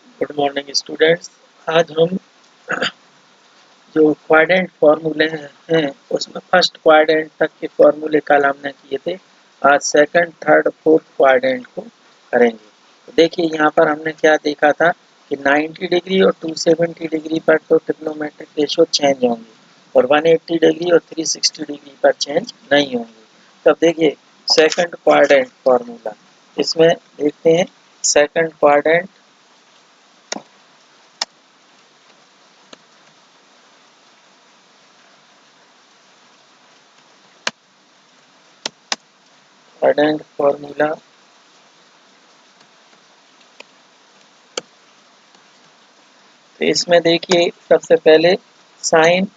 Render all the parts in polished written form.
Good morning students. आज हम जो क्वाड्रेंट फार्मूले हैं उसमें फर्स्ट क्वाड्रेंट तक के फार्मूले कल हमने किए थे। आज सेकंड थर्ड फोर्थ क्वाड्रेंट को करेंगे। तो देखिए यहाँ पर हमने क्या देखा था कि 90 डिग्री और 270 डिग्री पर तो ट्रिग्नोमेट्रिक रेशियो चेंज होंगे और 180 डिग्री और 360 डिग्री पर चेंज नहीं होंगे। तब देखिए सेकंड क्वाड्रेंट फार्मूला, इसमें देखते हैं सेकंड क्वाड्रेंट क्वाड्रेंट फार्मूला। तो इसमें देखिए सबसे पहले साइन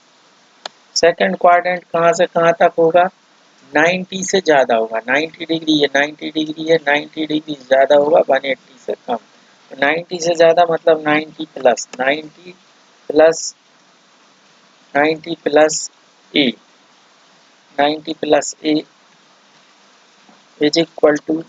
सेकंड क्वाड्रेंट कहाँ से कहाँ तक होगा, 90 से ज़्यादा होगा। 90 डिग्री है, 90 डिग्री है, 90 डिग्री से ज़्यादा होगा, 180 से कम। 90 से ज़्यादा मतलब 90 plus, 90 plus 90 plus A, 90 plus A is equal to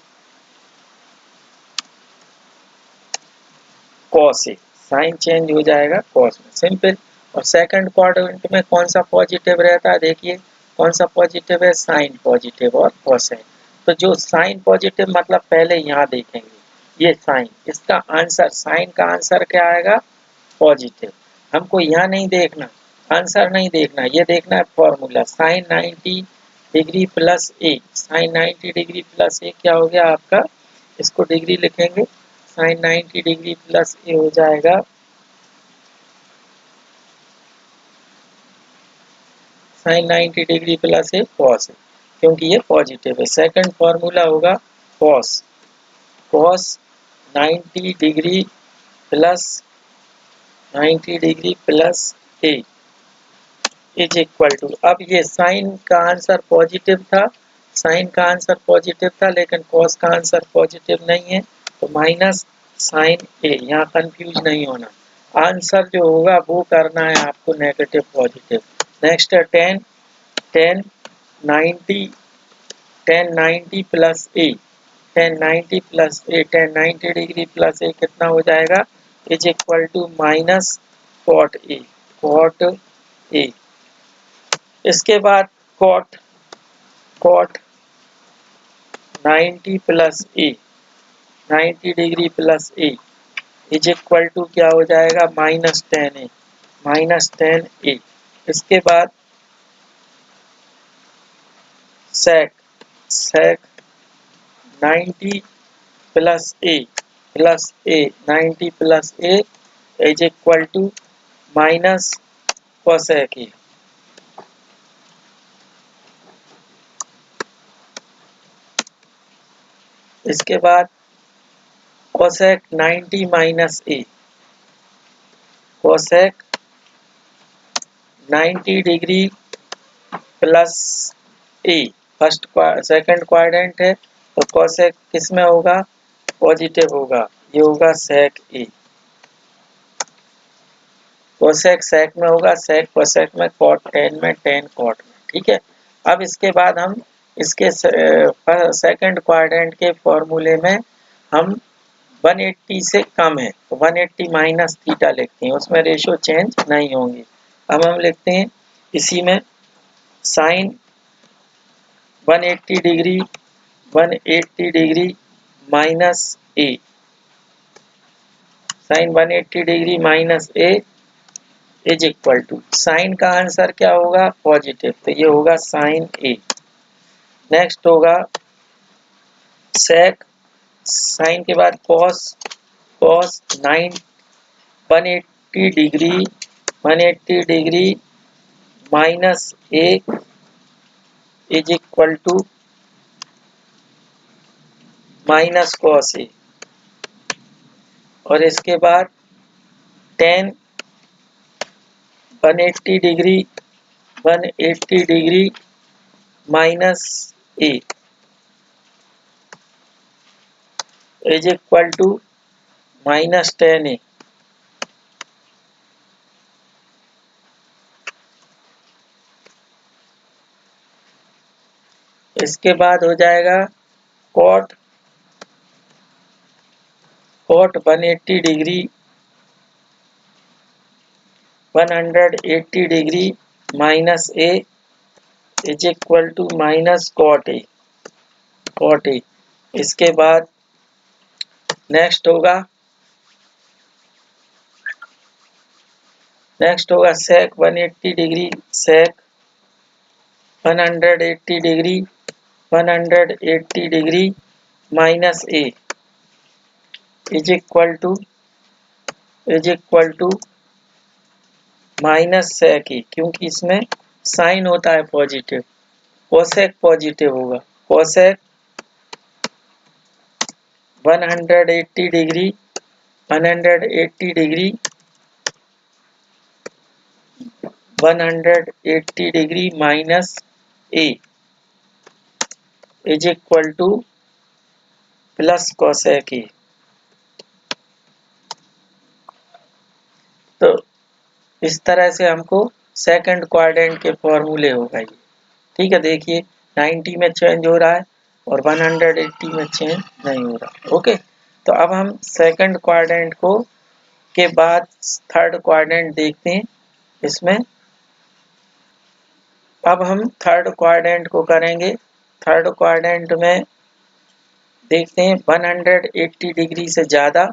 cos A. Sine change हो जाएगा कॉस में, सिंपल। और सेकंड क्वाड्रेंट में कौन सा पॉजिटिव रहता है, देखिए कौन सा पॉजिटिव है, साइन पॉजिटिव और कोसाइन। तो जो साइन पॉजिटिव मतलब पहले यहाँ देखेंगे ये साइन, इसका आंसर साइन का आंसर क्या आएगा, पॉजिटिव। हमको यहाँ नहीं देखना, आंसर नहीं देखना, ये देखना है फॉर्मूला साइन 90 डिग्री प्लस ए। साइन 90 डिग्री प्लस ए क्या हो गया आपका, इसको डिग्री लिखेंगे, साइन 90 डिग्री प्लस ए हो जाएगा sine 90 degree plus A cos है, क्योंकि ये पॉजिटिव है। सेकंड फॉर्मूला होगा cos, cos 90 degree plus 90 degree plus A is equal to, अब ये साइन का आंसर पॉजिटिव था, साइन का आंसर पॉजिटिव था लेकिन कॉस का आंसर पॉजिटिव नहीं है, तो माइनस साइन ए। यहाँ कंफ्यूज नहीं होना, आंसर जो होगा वो करना है आपको नेगेटिव पॉजिटिव। नेक्स्ट है tan, tan 90, tan 90 plus A, tan 90 plus A, tan 90 degree plus A कितना हो जाएगा, is equal to minus cot A, cot A. इसके बाद cot, cot 90 plus A, 90 degree plus A is equal to क्या हो जाएगा, minus tan A, minus tan A. इसके बाद sec, sec 90 plus A, plus A 90 plus A is equal to minus cosec A. इसके बाद cosec 90 minus A, cosec 90 degree plus A, first second quadrant है तो cosec किस में होगा, positive होगा, ये होगा सेक ए। कोसेक सेक में होगा, सेक कोसेक में, कॉट टेन में, टेन कॉट में, ठीक है। अब इसके बाद हम इसके सेकंड क्वाड्रेंट के फॉर्मूले में हम 180 से कम है तो 180 माइनस थीटा लिखते हैं, उसमें रेशियो चेंज नहीं होंगे। अब हम लिखते हैं इसी में sine 180 degree, 180 degree minus A, sine 180 degree minus A is equal to, sine का आंसर क्या होगा, पॉजिटिव, तो ये होगा साइन ए। नेक्स्ट होगा सेक, साइन के बाद cos, cos 180 degree, 180 degree minus A is equal to minus cos A. और इसके बाद tan 180 degree, 180 degree minus A is equal to minus tan A. इसके बाद हो जाएगा cot, cot 180 degree 180 degree minus A is equal to minus cot A, cot A. इसके बाद next होगा sec 180 degree, sec 180 degree 180 degree minus A is equal to minus sec ए, क्योंकि इसमें sign होता है पॉजिटिव, कोसेक पॉजिटिव होगा। Cosec 180 degree 180 degree 180 degree minus A is equal two plus cosec A. तो इस तरह से हमको सेकंड क्वाड्रेंट के फॉर्मूले होगा ये। ठीक है, देखिए 90 में चेंज हो रहा है और 180 में चेंज नहीं हो रहा। ओके, तो अब हम सेकंड क्वाड्रेंट को के बाद थर्ड क्वाड्रेंट देखते हैं। इसमें अब हम थर्ड क्वाड्रेंट को करेंगे। थर्ड क्वाड्रेंट में देखते हैं 180 डिग्री से ज़्यादा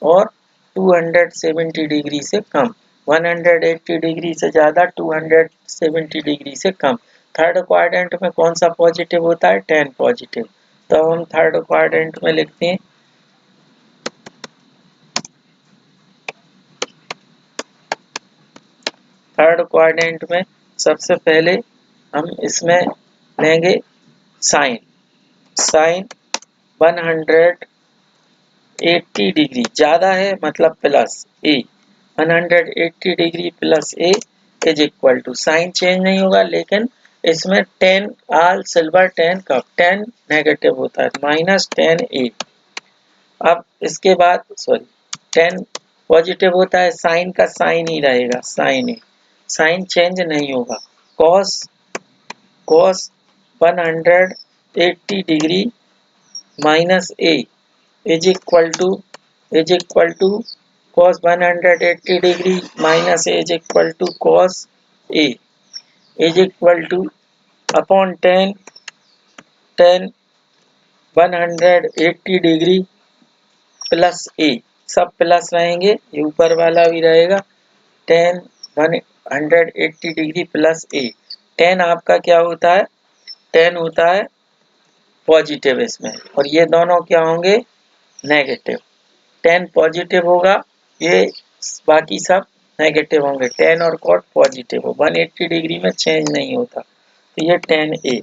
और 270 डिग्री से कम। 180 डिग्री से ज़्यादा 270 डिग्री से कम। थर्ड क्वाड्रेंट में कौन सा पॉजिटिव होता है? 10 पॉजिटिव। तो हम थर्ड क्वाड्रेंट में लिखते हैं थर्ड क्वाड्रेंट में सबसे पहले हम इसमें लेंगे साइन 180 डिग्री ज़्यादा है मतलब plus A, 180 degree plus A is equal to, sine change नहीं होगा लेकिन इसमें 10 आल सिल्वर 10 कप 10 नेगेटिव होता है माइनस 10 ए। अब इसके बाद 10 पॉजिटिव होता है, साइन का साइन ही रहेगा, साइन ए, साइन चेंज नहीं होगा। Cos 180 degree minus A is equal to cos 180 degree minus A is equal to cos A is equal to upon 10 180 degree plus A, सब प्लस रहेंगे, ये ऊपर वाला भी रहेगा 10 180 डिग्री प्लस ए। 10 आपका क्या होता है? 10 होता है पॉजिटिव इसमें, और ये दोनों क्या होंगे? नेगेटिव। 10 पॉजिटिव होगा, ये बाकी सब नेगेटिव होंगे। 10 और कॉट पॉजिटिव हो, 180 डिग्री में चेंज नहीं होता, तो ये 10 ए।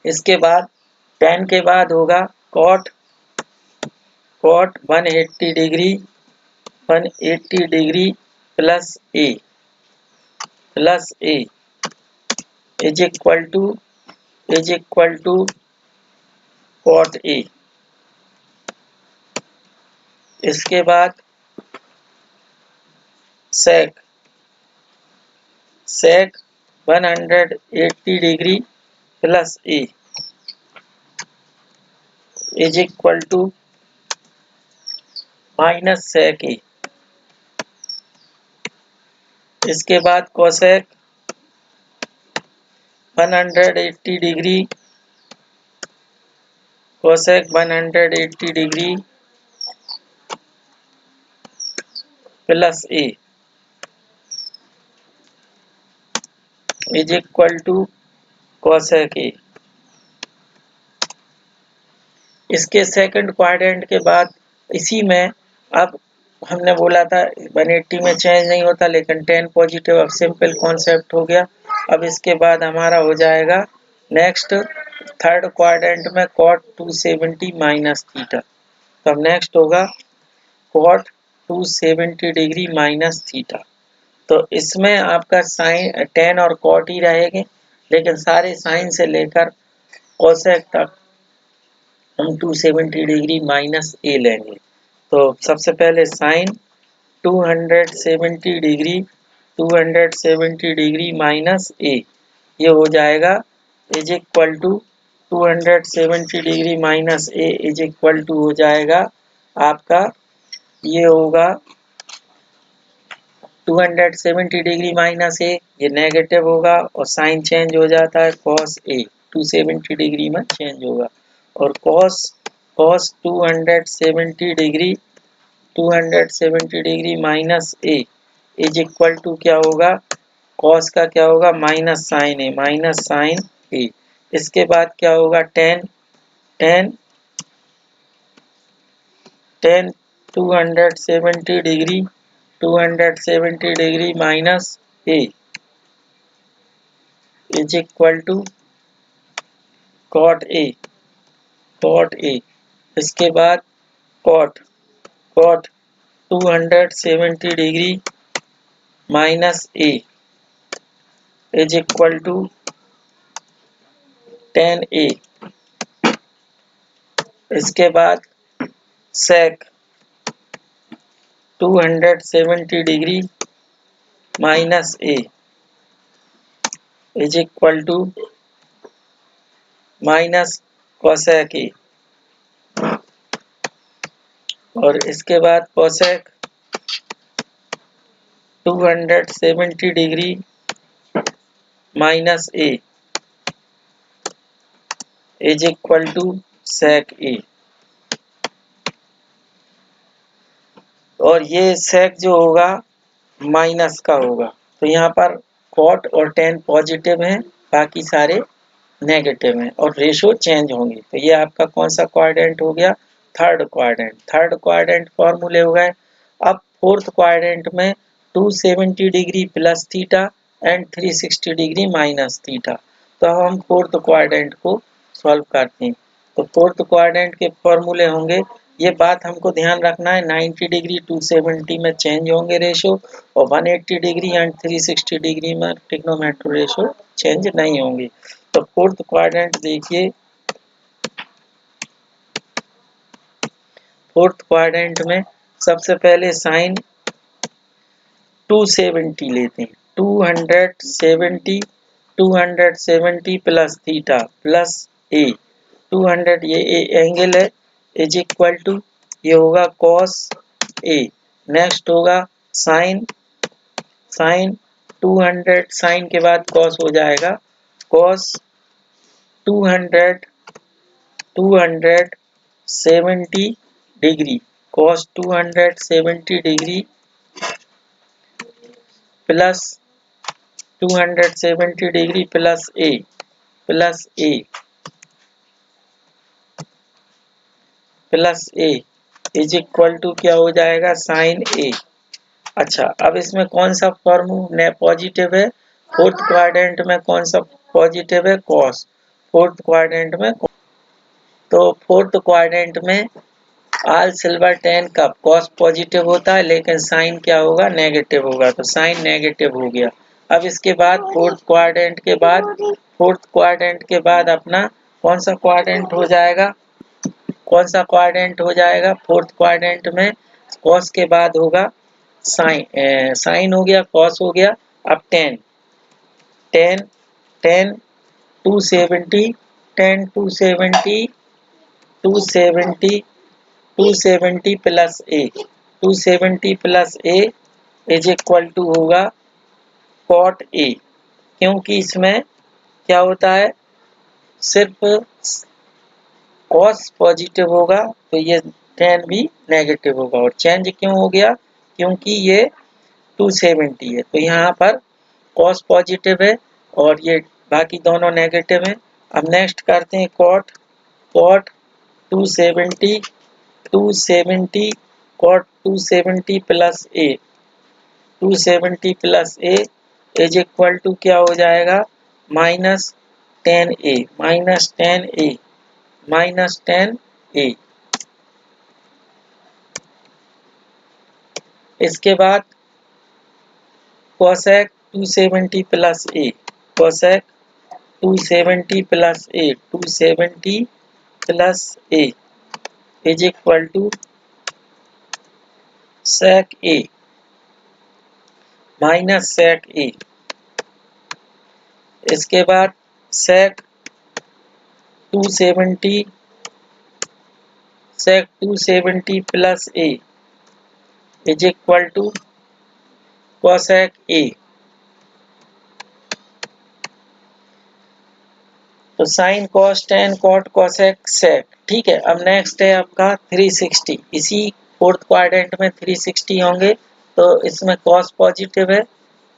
इसके बाद 10 के बाद होगा cot 180 degree plus A is equal to cot A. इसके बाद sec 180 degree plus A is equal to minus sec A. इसके बाद cosec 180 degree plus A is equal to cosec A. इसके सेकंड क्वाड्रेंट के बाद इसी में अब हमने बोला था 180 में चेंज नहीं होता लेकिन 10 पॉजिटिव, अब सिंपल कॉन्सेप्ट हो गया। अब इसके बाद हमारा हो जाएगा नेक्स्ट थर्ड क्वाड्रेंट में cot 270 माइनस थीटा। तो अब नेक्स्ट होगा cot 270 डिग्री माइनस थीटा। तो इसमें आपका साइन 10 और cot ही रहेंगे, लेकिन सारे साइन से लेकर कोसेक तक हम 270 डिग्री माइनस ए लेंगे। तो सबसे पहले साइन 270 डिग्री माइनस ए, ये हो जाएगा is equal to 270 degree minus A is equal to हो जाएगा आपका, ये होगा 270 डिग्री माइनस ए, ये नेगेटिव होगा और साइन चेंज हो जाता है कॉस ए, 270 डिग्री में चेंज होगा। और cos 270 degree minus A is equal to क्या होगा, कॉस का क्या होगा minus sine A, minus sine A. इसके बाद क्या होगा tan, tan 270 degree minus A is equal to cot A, cot A. इसके बाद cot 270 degree minus A is equal to tan A. इसके बाद sec 270 degree minus A is equal to minus cosec A. और इसके बाद cosec 270 degree minus A is equal to sec A. और ये सेक जो होगा माइनस का होगा, तो यहाँ पर कॉट और टेन पॉजिटिव हैं, बाकी सारे नेगेटिव हैं और रेशो चेंज होंगे। तो ये आपका कौन सा क्वाड्रेंट हो गया, थर्ड क्वाड्रेंट। थर्ड क्वाड्रेंट फॉर्मूले हो गए। अब फोर्थ क्वाड्रेंट में 270 degree plus theta and 360 degree minus theta. तो अब हम फोर्थ क्वाड्रेंट को सॉल्व करते हैं। तो फोर्थ क्वाड्रेंट के फॉर्मूले होंगे, ये बात हमको ध्यान रखना है, 90 डिग्री 270 में चेंज होंगे रेशो और 180 डिग्री एंड 360 डिग्री में ट्रिग्नोमेट्री रेशो चेंज नहीं होंगे। तो फोर्थ क्वाड्रेंट देखिए, फोर्थ क्वाड्रेंट में सबसे पहले साइन 270 लेते हैं, 270 प्लस थीटा प्लस ए, 200 ये एंगल है इज इक्वल टू ये होगा कॉस ए। नेक्स्ट होगा साइन, साइन 200 साइन के बाद कॉस हो जाएगा cos 270 degree, cos 270 degree plus 270 degree plus A, plus A, plus A is equal to क्या हो जाएगा साइन ए। अच्छा, अब इसमें कौन सा फॉर्मूला पॉजिटिव है, फोर्थ क्वाड्रेंट में कौन सा पॉजिटिव है, कॉस। फोर्थ क्वाड्रेंट में, तो फोर्थ क्वाड्रेंट में आल सिल्वर 10 कप कॉस पॉजिटिव होता है लेकिन साइन क्या होगा नेगेटिव होगा, तो साइन नेगेटिव हो गया। अब इसके बाद फोर्थ क्वाड्रेंट के बाद, फोर्थ क्वाड्रेंट के बाद अपना कौन सा क्वाड्रेंट हो जाएगा, कौन सा क्वाड्रेंट हो जाएगा, फोर्थ क्वाड्रेंट में कॉस के बाद होगा साइन, साइन हो गया कॉस हो गया। अब 10 10 10 270 10 270 270 270 plus A, 270 plus A is equal to होगा कॉट ए, क्योंकि इसमें क्या होता है सिर्फ कॉस पॉजिटिव होगा तो ये टेन भी नेगेटिव होगा। और चेंज क्यों हो गया, क्योंकि ये 270 है तो यहाँ पर कॉस पॉजिटिव है और ये बाकी दोनों नेगेटिव हैं। अब नेक्स्ट करते हैं cot, cot 270 cot 270 plus A, 270 plus A is equal to क्या हो जाएगा minus 10 A, minus 10 A, minus 10 A. इसके बाद cosec 270 plus A, cosec 270 plus A, 270 plus A is equal to sec A, minus sec A. इसके बाद sec 270 plus A is equal to cosec A. तो sine cos tan cot cosec sec. ठीक है, अब next है आपका 360। इसी fourth quadrant में 360 होंगे, तो इसमें कॉस पॉजिटिव है,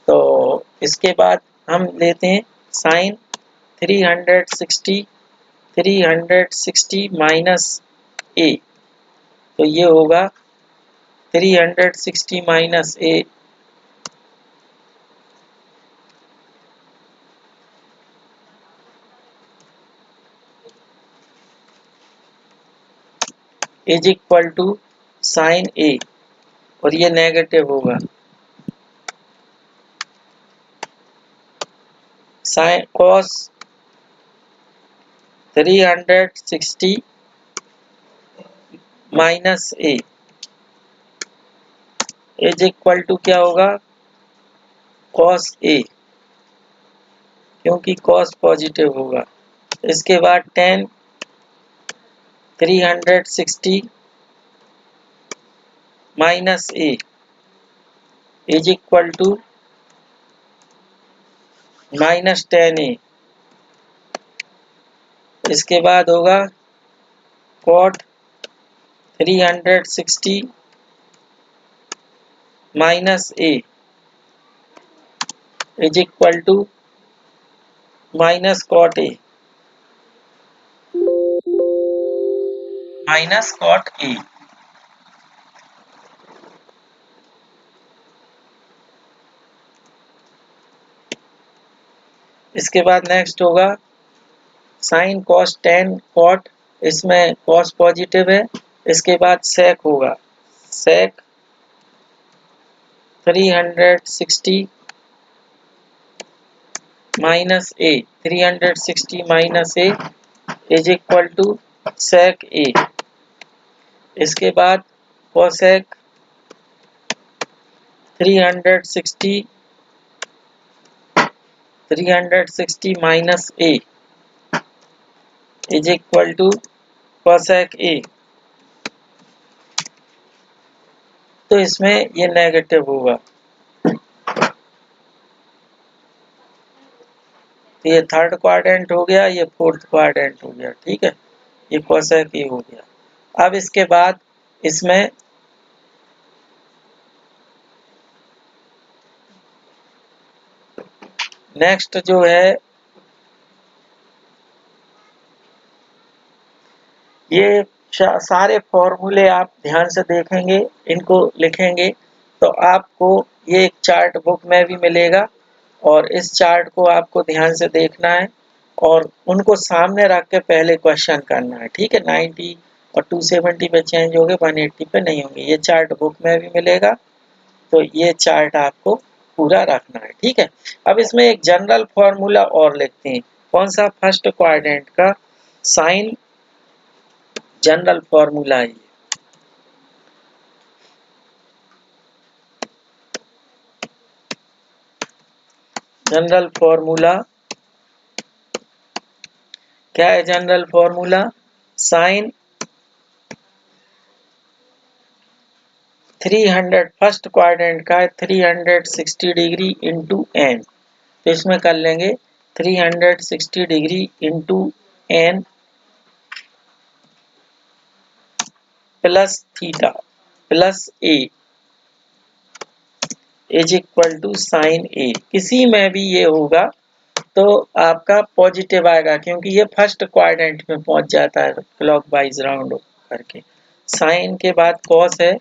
तो इसके बाद हम लेते हैं साइन 360 माइनस ए। तो ये होगा 360 minus A is equal to sine A, और ये नेगेटिव होगा। Sine cos 360 minus A is equal to क्या होगा, कॉस ए, क्योंकि कॉस पॉजिटिव होगा। इसके बाद tan 360 minus A is equal to minus tan A. इसके बाद होगा cot 360 minus A is equal to minus cot A, minus cot A. इसके बाद नेक्स्ट होगा साइन कॉस टेन कॉट, इसमें कॉस पॉजिटिव है। इसके बाद सेक होगा, sec 360 minus A, 360 minus A is equal to sec A. इसके बाद cosec 360 minus A is equal to cosec A. तो इसमें ये नेगेटिव होगा, तो ये थर्ड क्वाड्रेंट हो गया, ये फोर्थ क्वाड्रेंट हो गया। ठीक है, ये कोसेक ए हो गया। अब इसके बाद इसमें नेक्स्ट जो है ये सारे फॉर्मूले आप ध्यान से देखेंगे, इनको लिखेंगे, तो आपको ये एक चार्ट बुक में भी मिलेगा, और इस चार्ट को आपको ध्यान से देखना है और उनको सामने रख के पहले क्वेश्चन करना है। ठीक है, 90 और 270 पे चेंज होंगे, 180 पे नहीं होंगे। ये चार्ट बुक में भी मिलेगा, तो ये चार्ट आपको पूरा रखना है। ठीक है, अब इसमें एक जनरल फॉर्मूला और लिखते हैं। कौन सा, फर्स्ट क्वाड्रेंट का साइन जनरल फॉर्मूला है। जनरल फॉर्मूला क्या है, general formula sine 300 first quadrant का है 360 डिग्री इंटू एन। तो इसमें कर लेंगे 360 degree into n plus theta plus A is equal to sine A. किसी में भी ये होगा तो आपका पॉजिटिव आएगा, क्योंकि ये फर्स्ट क्वाड्रेंट में पहुंच जाता है क्लॉकवाइज राउंड करके। साइन के बाद कॉस है,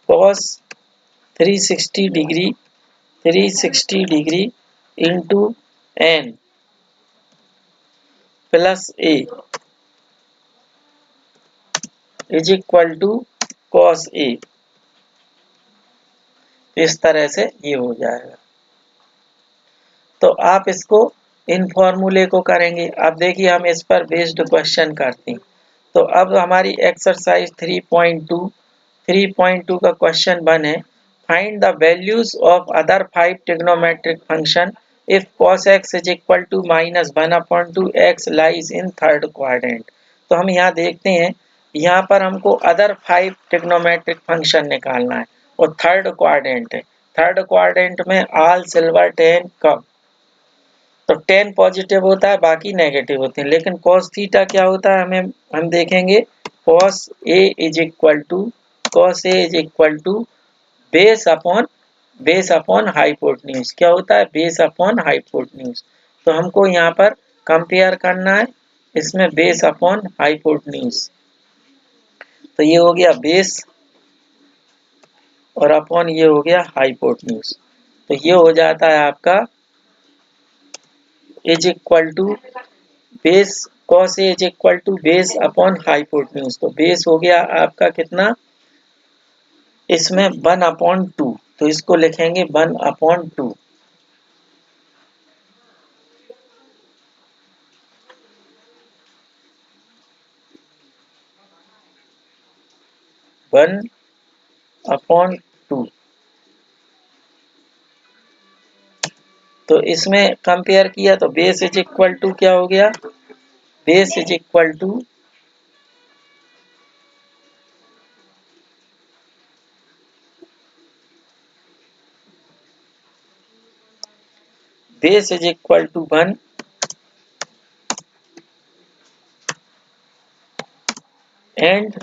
cos 360 degree into n plus A is equal to cos A. इस तरह से ये हो जाएगा। तो आप इसको इन फॉर्मूले को करेंगे। अब देखिए हम इस पर बेस्ड क्वेश्चन करते हैं। तो अब हमारी एक्सरसाइज 3.2 का क्वेश्चन 1 है, find the values of other 5 trigonometric function if cos x is equal to -1/2 x lies in third quadrant. तो हम यहाँ देखते हैं, यहाँ पर हमको अदर 5 ट्रिग्नोमेट्रिक फंक्शन निकालना है और थर्ड क्वाड्रेंट है। थर्ड क्वाड्रेंट में ऑल सिल्वर 10 कम, तो 10 पॉजिटिव होता है, बाकी नेगेटिव होते हैं। लेकिन cos थीटा क्या होता है हम देखेंगे, cos A is equal to base upon hypotenuse. क्या होता है? Base upon hypotenuse. तो हमको यहाँ पर कंपेयर करना है इसमें बेस अपॉन हाइपोटेन्यूज। तो ये हो गया बेस और अपॉन ये हो गया हाइपोटेन्यूज। तो ये हो जाता है आपका is equal to base, cos A is equal to base upon hypotenuse. तो बेस हो गया आपका कितना इसमें 1/2, तो इसको लिखेंगे 1/2। 1/2। तो इसमें कंपेयर किया तो बेस इज इक्वल टू क्या हो गया, base is equal to base is equal to 1 and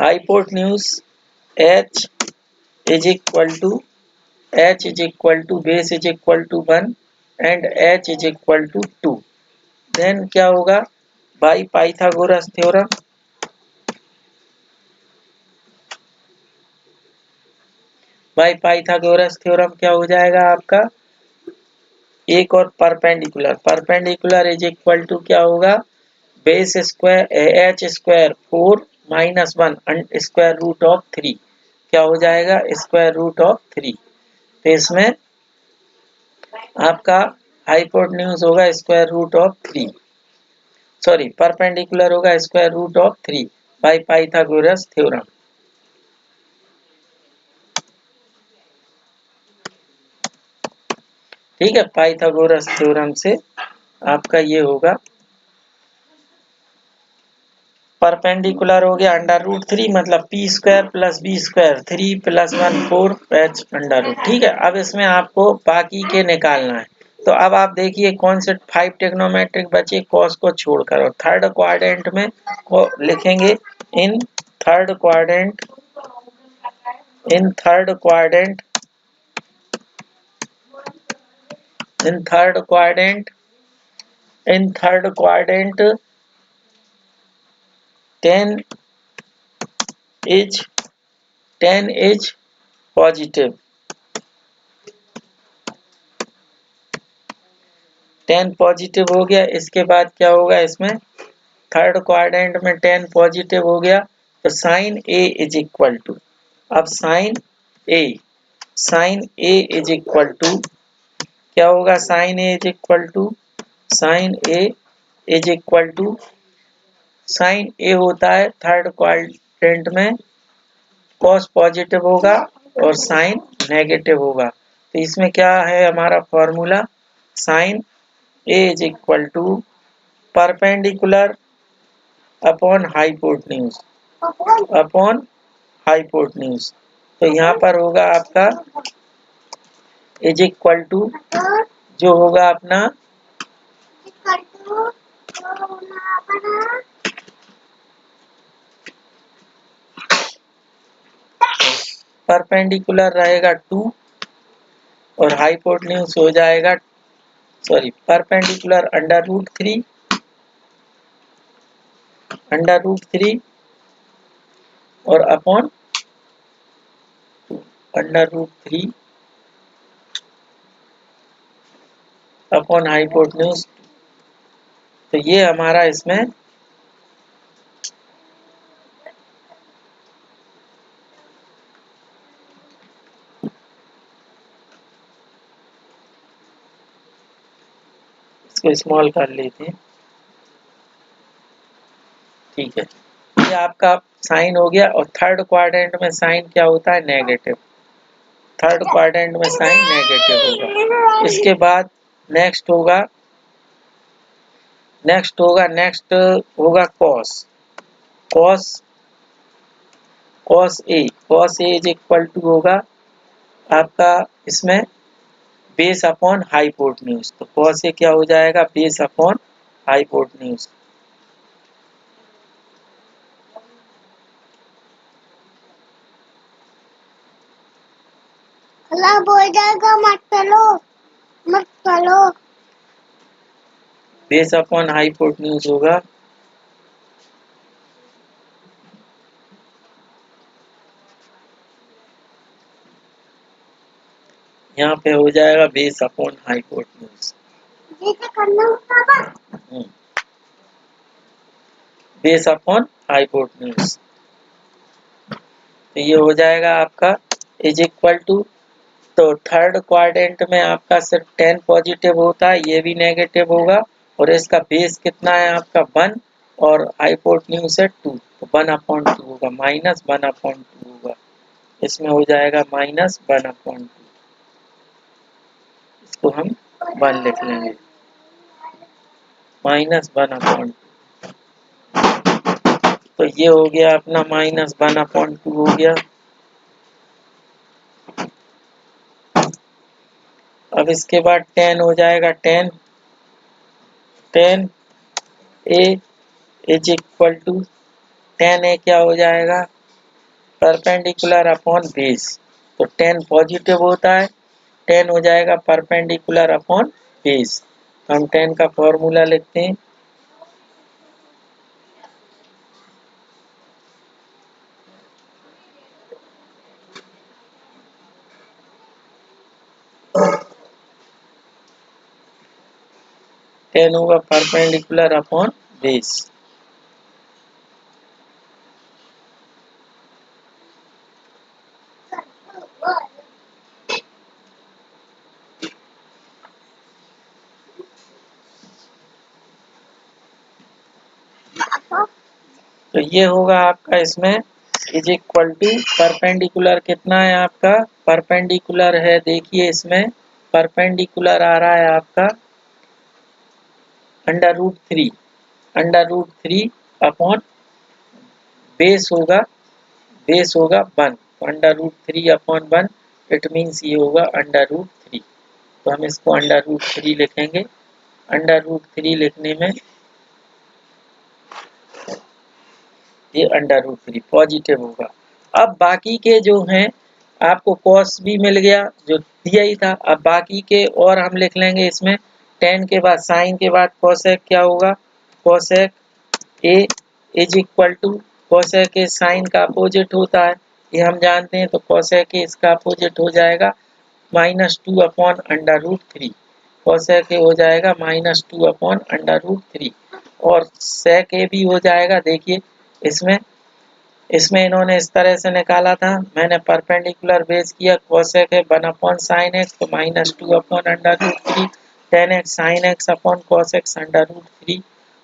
hypotenuse h is equal to base is equal to 1 and h is equal to 2। Then क्या होगा, by Pythagoras theorem, by Pythagoras theorem क्या हो जाएगा आपका, एक और परपेंडिकुलर इज इक्वल टू क्या होगा, base square H square 4 minus 1 square root of 3, क्या हो जाएगा स्क्वायर रूट ऑफ 3। तो इसमें आपका हाइपोटेन्यूज होगा square root of 3, sorry perpendicular होगा square root of 3 by Pythagoras theorem. ठीक है, पाइथागोरस थ्योरम से आपका ये होगा परपेंडिकुलर हो गया √3 मतलब p square plus b square 3 plus 1 4 h √। ठीक है, अब इसमें आपको बाकी के निकालना है। तो अब आप देखिए कौन से 5 ट्रिग्नोमेट्रिक बचे कॉस को छोड़कर, और थर्ड क्वाड्रेंट में को लिखेंगे इन third quadrant in third quadrant in third quadrant in third quadrant 10 is 10 is positive, 10 positive हो गया। इसके बाद क्या होगा, इसमें थर्ड क्वाड्रेंट में 10 पॉजिटिव हो गया तो sine A is equal to, अब A sine A is equal to क्या होगा, sine A is equal to sine A is equal to sine A होता है थर्ड क्वाड्रेंट में कॉस पॉजिटिव होगा और साइन नेगेटिव होगा। तो इसमें क्या है हमारा formula, sine A is equal to perpendicular upon hypotenuse तो यहाँ पर होगा आपका इज इक्वल टू जो होगा अपना परपेंडिकुलर रहेगा 2 और हाइपोटेन्यूज हो जाएगा, सॉरी परपेंडिकुलर √3 और अपॉन √3 अपॉन हाइपोटेन्यूज। तो ये हमारा इसमें इसको स्मॉल कर लेते हैं। ठीक है, ये आपका साइन हो गया और थर्ड क्वाड्रेंट में साइन क्या होता है, नेगेटिव। थर्ड क्वाड्रेंट में साइन नेगेटिव होगा। इसके बाद नेक्स्ट होगा cos A is equal to होगा आपका इसमें बेस अपॉन हाइपोटेन्यूज, तो कॉस ए क्या हो जाएगा, बेस अपॉन हाइपोटेन्यूज। बोल जाएगा मत चलो मत चलो। बेस अपॉन हाइपोटेन्यूज होगा यहाँ पे हो जाएगा base upon hypotenuse. Base upon hypotenuse, तो ये हो जाएगा आपका इज इक्वल टू, तो थर्ड क्वाड्रेंट में आपका सिर्फ 10 पॉजिटिव होता है, ये भी नेगेटिव होगा, और इसका बेस कितना है आपका 1 और हाइपोटेन्यूज है 2, तो 1/2 होगा, -1/2 होगा, इसमें हो जाएगा -1/2, इसको हम 1 लिख लेंगे, -1/2, तो ये हो गया अपना -1/2 हो गया। अब इसके बाद 10 हो जाएगा, 10 ए इज इक्वल टू 10 ए क्या हो जाएगा, परपेंडिकुलर अपॉन बेस, तो 10 पॉजिटिव होता है, 10 हो जाएगा परपेंडिकुलर अपॉन बेस, तो हम 10 का फॉर्मूला लिखते हैं, टेन होगा परपेंडिकुलर अपॉन बेस। तो ये होगा आपका इसमें इज इक्वल टू परपेंडिकुलर कितना है आपका, परपेंडिकुलर है, देखिए इसमें परपेंडिकुलर आ रहा है आपका √3, √3 अपॉन बेस होगा, बेस होगा 1, तो √3 अपॉन 1, इट मीन्स ये होगा √3, तो हम इसको √3 लिखेंगे, √3 लिखने में ये √3 पॉजिटिव होगा। अब बाकी के जो हैं आपको कॉस भी मिल गया जो दिया ही था, अब बाकी के और हम लिख लेंगे इसमें, 10 के बाद साइन के बाद कोसेक क्या होगा, cosec A is equal to, cosec A sine का अपोजिट होता है, ये हम जानते हैं, तो कोसेक ए इसका अपोजिट हो जाएगा -2 अपॉन √3, कोसेक ए हो जाएगा -2 अपॉन √3, और सेक ए भी हो जाएगा, देखिए इसमें इसमें इन्होंने इस तरह से निकाला था, मैंने परपेंडिकुलर बेस किया, कोसेक है 1 अपॉन साइन एक्स, तो -2 upon √3, 10x sine x upon cos x √3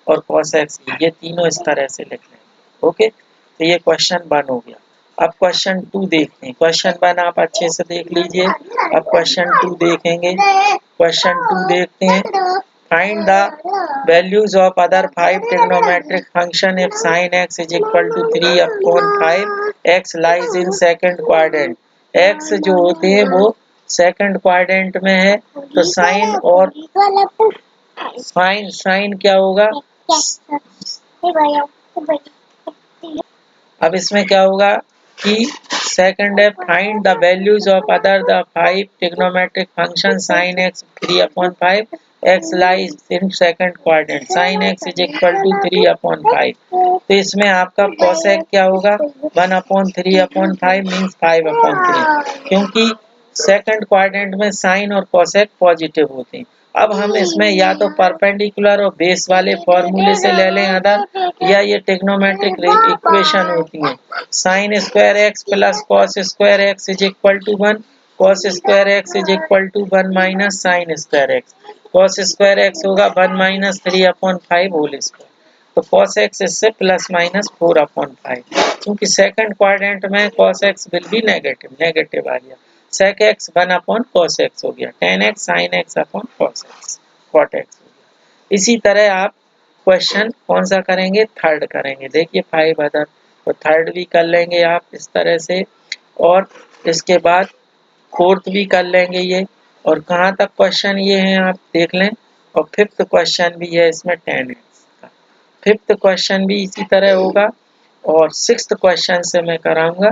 और कॉस एक्स, ये तीनों इस तरह से लिख लेंगे। ओके, तो ये क्वेश्चन 1 हो गया। अब क्वेश्चन 2 देखते हैं, क्वेश्चन 1 आप अच्छे से देख लीजिए, अब क्वेश्चन 2 देखेंगे, क्वेश्चन 2 देखते हैं, find the values of other 5 trigonometric function if sin x is equal to 3 upon 5, x lies in second quadrant, x जो होते हैं वो सेकंड क्वाड्रेंट में है, तो साइन और साइन क्या होगा, अब इसमें क्या होगा कि सेकंड है, find the values of other the 5 trigonometric function sin x 3 upon 5, x lies in second quadrant, sin x is equal to 3 upon 5, तो इसमें आपका कोसेक क्या होगा 1 अपॉन 3 अपॉन 5 मीन्स 5 अपॉन 3, क्योंकि सेकंड क्वाड्रेंट में साइन और cosec positive होते हैं। अब हम इसमें या तो परपेंडिकुलर और बेस वाले फॉर्मूले से ले लें अदर, या ये ट्रिग्नोमेट्रिक इक्वेशन होती है, sine square x plus cos square x is equal to 1, cos square x is equal to 1 minus sine square x, cos square x होगा 1 माइनस 3 अपॉन 5 होल स्क्वायर, तो कॉस एक्स इससे +-4 upon 5, क्योंकि second quadrant में cos x will be negative, negative आ गया, sec x 1 upon cos x हो गया, 10x sine x upon cos x, cot x हो गया। इसी तरह आप क्वेश्चन कौन सा करेंगे, थर्ड करेंगे, देखिए 5 अदर, तो थर्ड भी कर लेंगे आप इस तरह से, और इसके बाद फोर्थ भी कर लेंगे ये। और कहाँ तक क्वेश्चन ये हैं आप देख लें। और फिफ्थ क्वेश्चन भी है इसमें 10 का। फिफ्थ क्वेश्चन भी इसी तरह होगा। और सिक्स्थ क्वेश्चन से मैं कराऊंगा।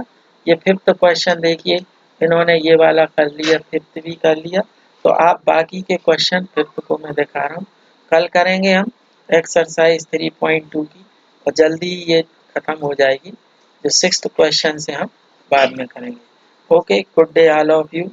ये फिफ्थ क्वेश्चन देखिए, इन्होंने ये वाला कर लिया, फिफ्थ भी कर लिया। तो आप बाकी के क्वेश्चन फिफ्थ को मैं दिखा रहा हूँ, कल करेंगे हम एक्सरसाइज 3.2 की, और जल्दी ये खत्म हो जाएगी। जो सिक्स्थ क्वेश्चन से हम बाद में करेंगे। Okay, good day all of you.